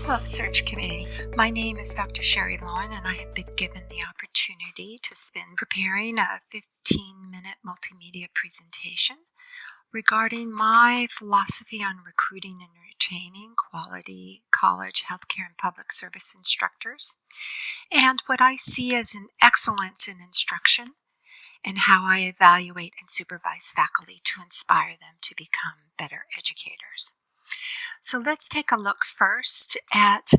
Hello, Search Committee. My name is Dr. Sherry Loewen, and I have been given the opportunity to spend preparing a 15-minute multimedia presentation regarding my philosophy on recruiting and retaining quality college, healthcare, and public service instructors, and what I see as an excellence in instruction, and how I evaluate and supervise faculty to inspire them to become better educators. So let's take a look first at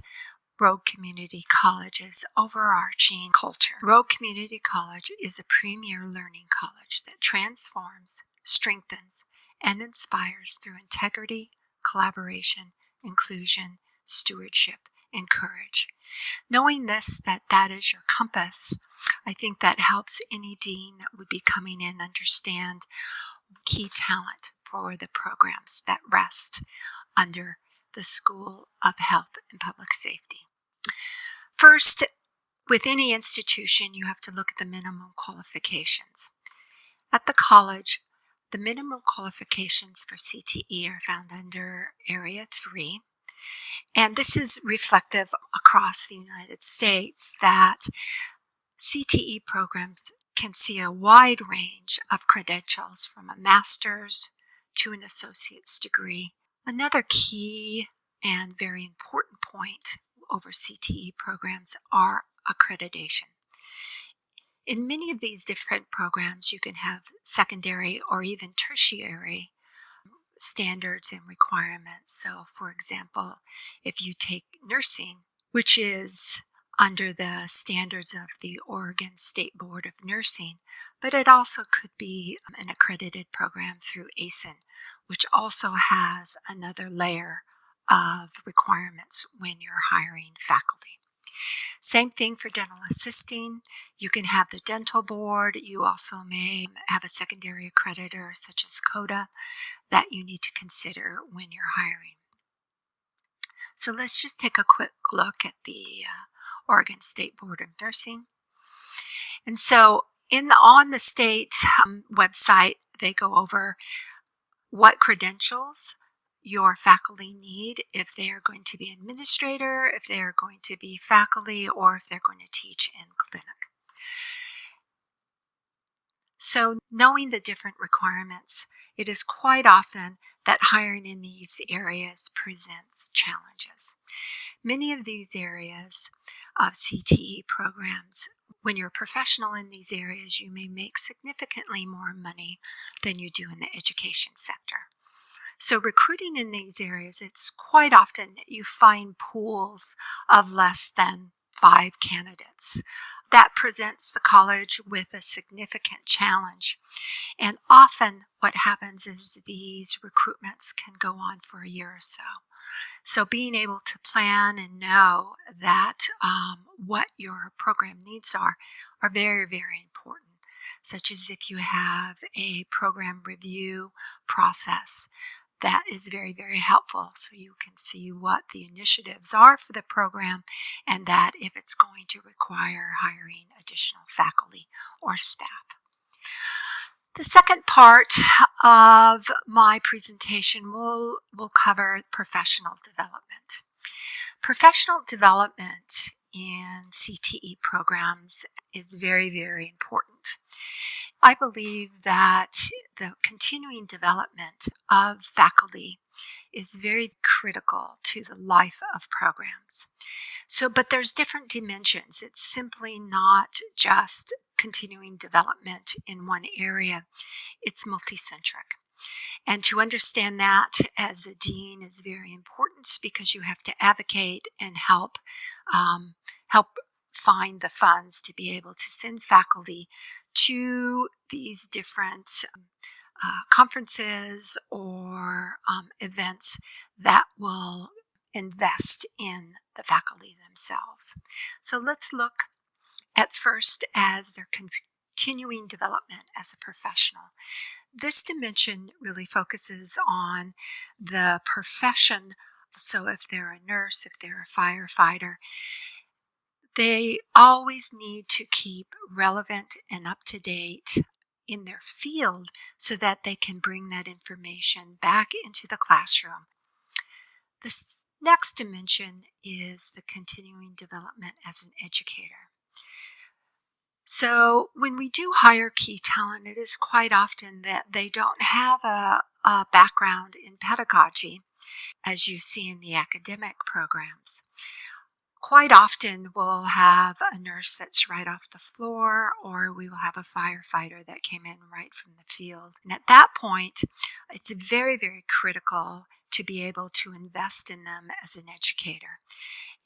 Rogue Community College's overarching culture. Rogue Community College is a premier learning college that transforms, strengthens, and inspires through integrity, collaboration, inclusion, stewardship, and courage. Knowing that is your compass, I think that helps any dean that would be coming in understand key talent for the programs that rest under the School of Health and Public Safety. First, with any institution, you have to look at the minimum qualifications. At the college, the minimum qualifications for CTE are found under Area 3, and this is reflective across the United States that CTE programs can see a wide range of credentials from a master's to an associate's degree. Another key and very important point over CTE programs are accreditation. In many of these different programs, you can have secondary or even tertiary standards and requirements. So, for example, if you take nursing, which is under the standards of the Oregon State Board of Nursing, but it also could be an accredited program through ASIN, which also has another layer of requirements when you're hiring faculty. Same thing for dental assisting. You can have the dental board. You also may have a secondary accreditor such as CODA that you need to consider when you're hiring. So let's just take a quick look at the Oregon State Board of Nursing. And so on the state website, they go over what credentials your faculty need if they are going to be administrator, if they are going to be faculty, or if they're going to teach in clinic. So knowing the different requirements, it is quite often that hiring in these areas presents challenges. Many of these areas of CTE programs, when you're a professional in these areas, you may make significantly more money than you do in the education sector. So recruiting in these areas, it's quite often that you find pools of less than 5 candidates. That presents the college with a significant challenge. And often what happens is these recruitments can go on for a year or so. So being able to plan and know that what your program needs are very, very important, such as if you have a program review process. That is very, very helpful so you can see what the initiatives are for the program and that if it's going to require hiring additional faculty or staff. The second part of my presentation will cover professional development. Professional development in CTE programs is very, very important. I believe that the continuing development of faculty is very critical to the life of programs. But there's different dimensions. It's simply not just continuing development in one area. It's multicentric. And to understand that as a dean is very important because you have to advocate and help find the funds to be able to send faculty to these different conferences or events that will invest in the faculty themselves. So let's look at first as their continuing development as a professional. This dimension really focuses on the profession. So if they're a nurse, if they're a firefighter, they always need to keep relevant and up to date in their field so that they can bring that information back into the classroom. The Next dimension is the continuing development as an educator. So when we do hire key talent, it is quite often that they don't have a background in pedagogy, as you see in the academic programs. Quite often we'll have a nurse that's right off the floor, or we will have a firefighter that came in right from the field. And at that point, it's very, very critical to be able to invest in them as an educator.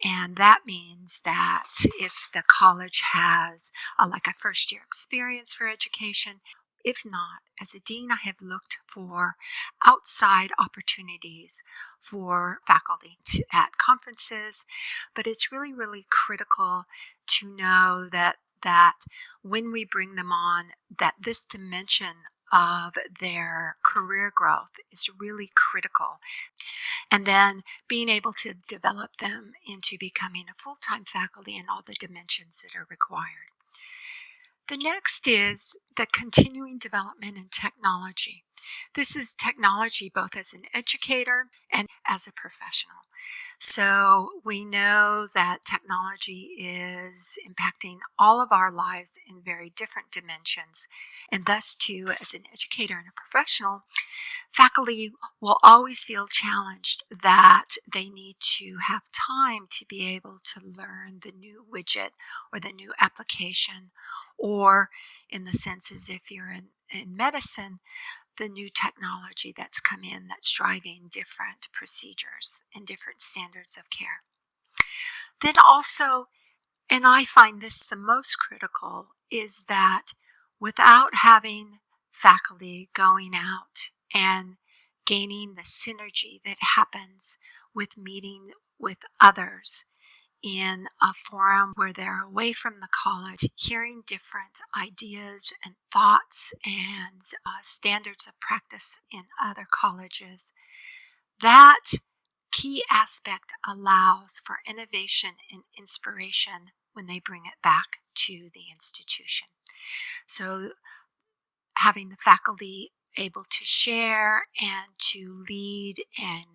And that means that if the college has like a first year experience for education, if not, as a dean, I have looked for outside opportunities for faculty at conferences, but it's really, really critical to know that when we bring them on, that this dimension of their career growth is really critical. And then being able to develop them into becoming a full-time faculty in all the dimensions that are required. The next is the continuing development in technology. This is technology both as an educator and as a professional. So we know that technology is impacting all of our lives in very different dimensions. And thus, too, as an educator and a professional, faculty will always feel challenged that they need to have time to be able to learn the new widget or the new application, or in the sense as if you're in medicine, the new technology that's come in that's driving different procedures and different standards of care. Then also, and I find this the most critical, is that without having faculty going out and gaining the synergy that happens with meeting with others in a forum where they're away from the college, hearing different ideas and thoughts and standards of practice in other colleges, that key aspect allows for innovation and inspiration when they bring it back to the institution. So having the faculty able to share and to lead and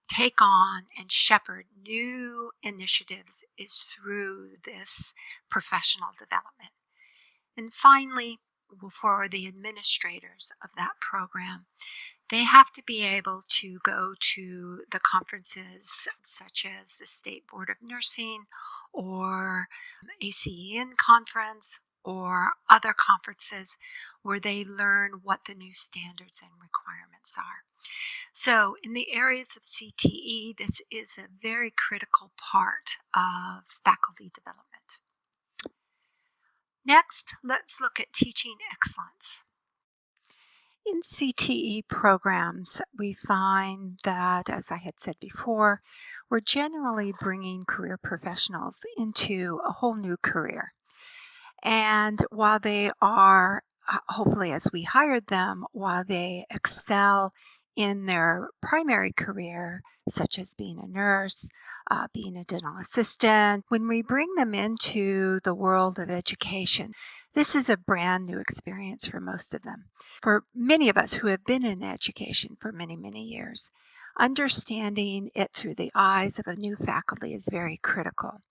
take on and shepherd new initiatives is through this professional development. And finally, for the administrators of that program, they have to be able to go to the conferences such as the State Board of Nursing or ACEN conference or other conferences where they learn what the new standards and requirements are. So in the areas of CTE, this is a very critical part of faculty development. Next, let's look at teaching excellence. In CTE programs, we find that, as I had said before, we're generally bringing career professionals into a whole new career. And while they are, hopefully as we hired them, while they excel in their primary career, such as being a nurse, being a dental assistant, when we bring them into the world of education, this is a brand new experience for most of them. For many of us who have been in education for many, many years, understanding it through the eyes of a new faculty is very critical.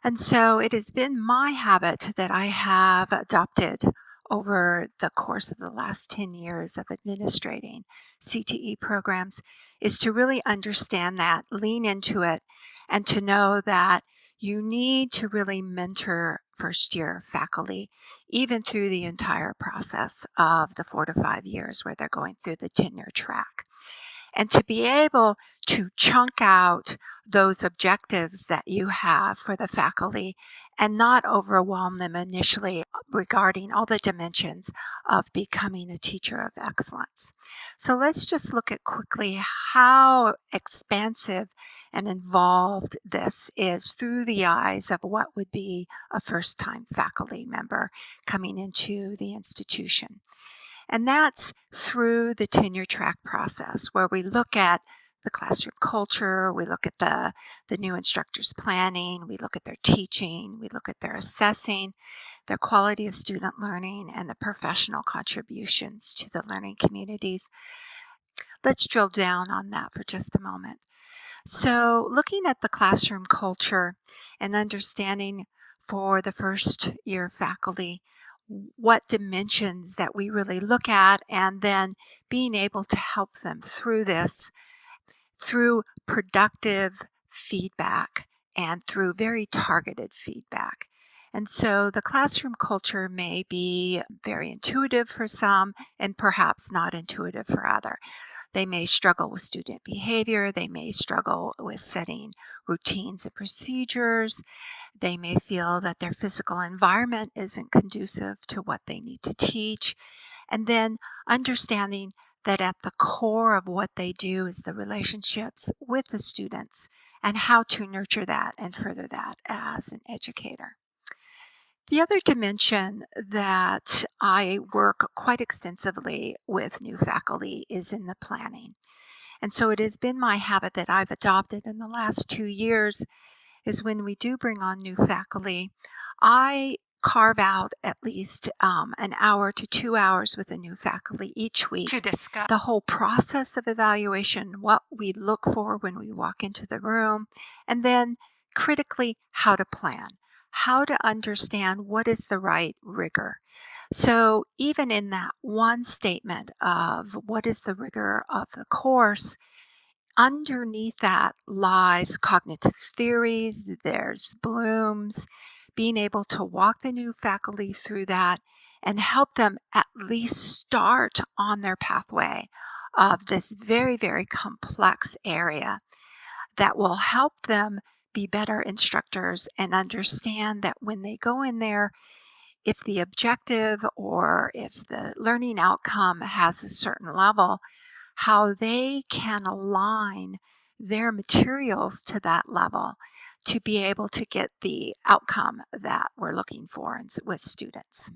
And so it has been my habit that I have adopted over the course of the last 10 years of administrating CTE programs is to really understand that, lean into it, and to know that you need to really mentor first-year faculty, even through the entire process of the 4 to 5 years where they're going through the tenure track. And to be able to chunk out those objectives that you have for the faculty and not overwhelm them initially regarding all the dimensions of becoming a teacher of excellence. So let's just look at quickly how expansive and involved this is through the eyes of what would be a first-time faculty member coming into the institution. And that's through the tenure track process, where we look at the classroom culture, we look at the new instructors' planning, we look at their teaching, we look at their assessing, their quality of student learning, and the professional contributions to the learning communities. Let's drill down on that for just a moment. So, looking at the classroom culture and understanding for the first year faculty what dimensions that we really look at, and then being able to help them through this through productive feedback and through very targeted feedback. And so the classroom culture may be very intuitive for some and perhaps not intuitive for others. They may struggle with student behavior. They may struggle with setting routines and procedures. They may feel that their physical environment isn't conducive to what they need to teach. And then understanding that at the core of what they do is the relationships with the students and how to nurture that and further that as an educator. The other dimension that I work quite extensively with new faculty is in the planning. And so it has been my habit that I've adopted in the last 2 years is when we do bring on new faculty, I carve out at least an hour to 2 hours with a new faculty each week to discuss the whole process of evaluation, what we look for when we walk into the room, and then critically how to plan, how to understand what is the right rigor. So even in that one statement of what is the rigor of the course, underneath that lies cognitive theories, there's Bloom's, being able to walk the new faculty through that and help them at least start on their pathway of this very, very complex area that will help them be better instructors and understand that when they go in there, if the objective or if the learning outcome has a certain level, how they can align their materials to that level to be able to get the outcome that we're looking for with students.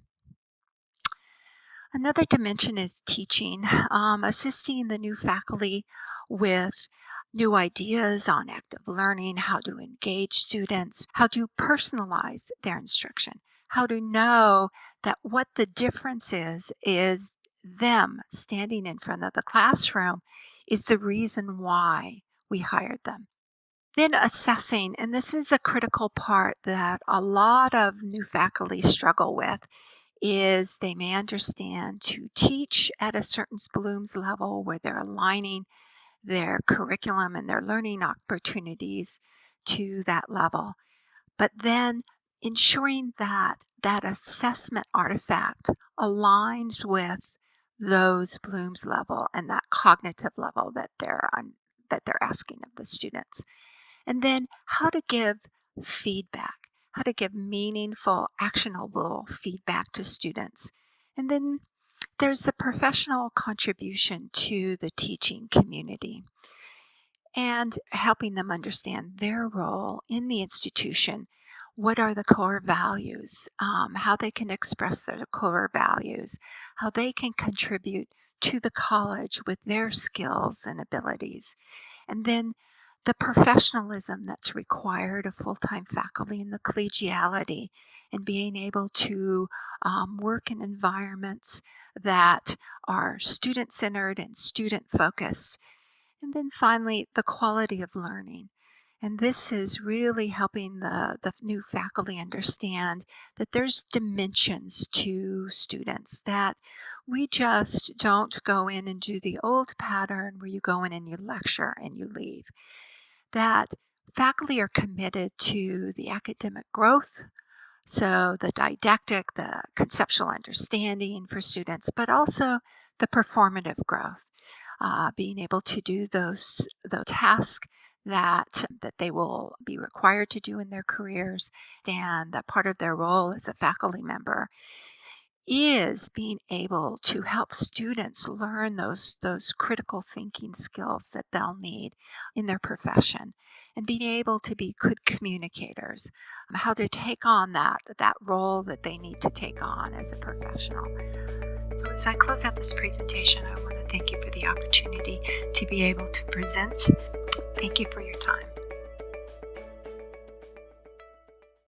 Another dimension is teaching, assisting the new faculty with new ideas on active learning, how to engage students, how to personalize their instruction, how to know that what the difference is them standing in front of the classroom is the reason why we hired them. Then assessing, and this is a critical part that a lot of new faculty struggle with, is they may understand to teach at a certain Bloom's level where they're aligning their curriculum and their learning opportunities to that level. But then ensuring that that assessment artifact aligns with those Bloom's level and that cognitive level that they're asking of the students. And then how to give feedback, how to give meaningful, actionable feedback to students. And then there's the professional contribution to the teaching community and helping them understand their role in the institution. What are the core values, how they can express their core values, how they can contribute to the college with their skills and abilities. And then the professionalism that's required of full-time faculty and the collegiality and being able to work in environments that are student-centered and student-focused. And then finally, the quality of learning. And this is really helping the new faculty understand that there's dimensions to students, that we just don't go in and do the old pattern where you go in and you lecture and you leave. That faculty are committed to the academic growth, so the didactic, the conceptual understanding for students, but also the performative growth, being able to do those tasks that they will be required to do in their careers, and that part of their role as a faculty member is being able to help students learn those critical thinking skills that they'll need in their profession, and being able to be good communicators, how to take on that role that they need to take on as a professional. So as I close out this presentation, I want to thank you for the opportunity to be able to present. Thank you for your time.